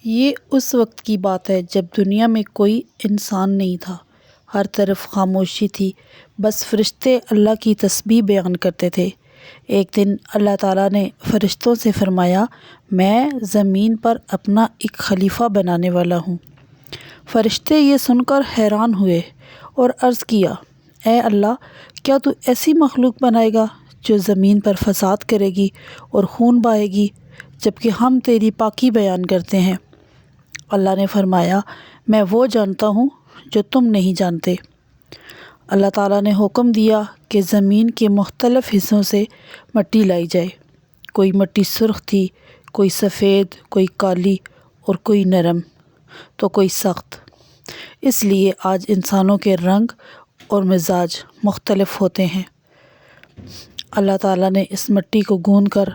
یہ اس وقت کی بات ہے جب دنیا میں کوئی انسان نہیں تھا، ہر طرف خاموشی تھی، بس فرشتے اللہ کی تسبیح بیان کرتے تھے۔ ایک دن اللہ تعالیٰ نے فرشتوں سے فرمایا، میں زمین پر اپنا ایک خلیفہ بنانے والا ہوں۔ فرشتے یہ سن کر حیران ہوئے اور عرض کیا، اے اللہ، کیا تو ایسی مخلوق بنائے گا جو زمین پر فساد کرے گی اور خون بہائے گی، جبکہ ہم تیری پاکی بیان کرتے ہیں؟ اللہ نے فرمایا، میں وہ جانتا ہوں جو تم نہیں جانتے۔ اللہ تعالیٰ نے حکم دیا کہ زمین کے مختلف حصوں سے مٹی لائی جائے۔ کوئی مٹی سرخ تھی، کوئی سفید، کوئی کالی اور کوئی نرم تو کوئی سخت۔ اس لیے آج انسانوں کے رنگ اور مزاج مختلف ہوتے ہیں۔ اللہ تعالیٰ نے اس مٹی کو گوندھ کر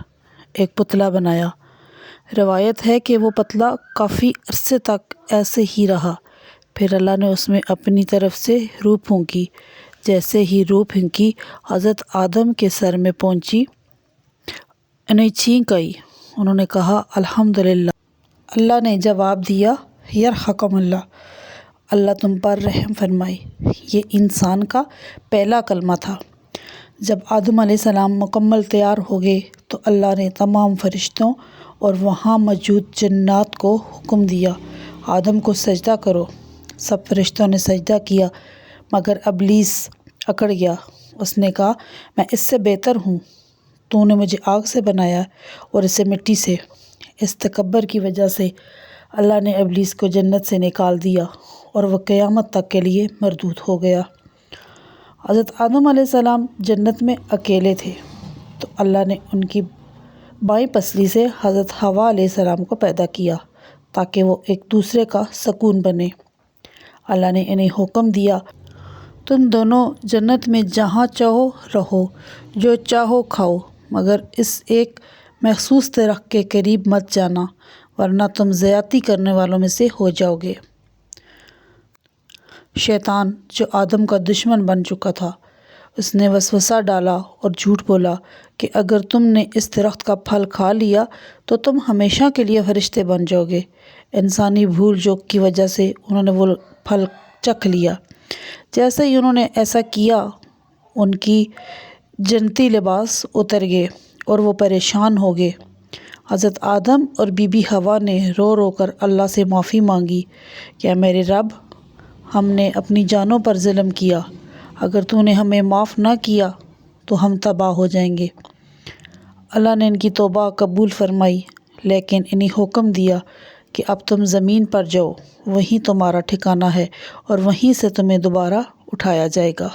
ایک پتلا بنایا۔ روایت ہے کہ وہ پتلا کافی عرصے تک ایسے ہی رہا، پھر اللہ نے اس میں اپنی طرف سے روح پھونکی۔ جیسے ہی روح پھونکی، حضرت آدم کے سر میں پہنچی، انہیں چھینک آئی۔ انہوں نے کہا، الحمدللہ۔ اللہ نے جواب دیا، یرحمکم اللہ، اللہ تم پر رحم فرمائے۔ یہ انسان کا پہلا کلمہ تھا۔ جب آدم علیہ السلام مکمل تیار ہو گئے تو اللہ نے تمام فرشتوں اور وہاں موجود جنات کو حکم دیا، آدم کو سجدہ کرو۔ سب فرشتوں نے سجدہ کیا مگر ابلیس اکڑ گیا۔ اس نے کہا، میں اس سے بہتر ہوں، تو نے مجھے آگ سے بنایا اور اسے مٹی سے۔ اس تکبر کی وجہ سے اللہ نے ابلیس کو جنت سے نکال دیا اور وہ قیامت تک کے لیے مردود ہو گیا۔ حضرت آدم علیہ السلام جنت میں اکیلے تھے تو اللہ نے ان کی بائیں پسلی سے حضرت حوا علیہ السلام کو پیدا کیا تاکہ وہ ایک دوسرے کا سکون بنے۔ اللہ نے انہیں حکم دیا، تم دونوں جنت میں جہاں چاہو رہو، جو چاہو کھاؤ، مگر اس ایک مخصوص درخت کے قریب مت جانا ورنہ تم زیادتی کرنے والوں میں سے ہو جاؤ گے۔ شیطان، جو آدم کا دشمن بن چکا تھا، اس نے وسوسہ ڈالا اور جھوٹ بولا کہ اگر تم نے اس درخت کا پھل کھا لیا تو تم ہمیشہ کے لیے فرشتے بن جاؤ گے۔ انسانی بھول چوک کی وجہ سے انہوں نے وہ پھل چکھ لیا۔ جیسے ہی انہوں نے ایسا کیا، ان کی جنتی لباس اتر گئے اور وہ پریشان ہو گئے۔ حضرت آدم اور بی بی حوا نے رو رو کر اللہ سے معافی مانگی کہ اے میرے رب، ہم نے اپنی جانوں پر ظلم کیا، اگر تو نے ہمیں معاف نہ کیا تو ہم تباہ ہو جائیں گے۔ اللہ نے ان کی توبہ قبول فرمائی، لیکن انہیں حکم دیا کہ اب تم زمین پر جاؤ، وہیں تمہارا ٹھکانہ ہے اور وہیں سے تمہیں دوبارہ اٹھایا جائے گا۔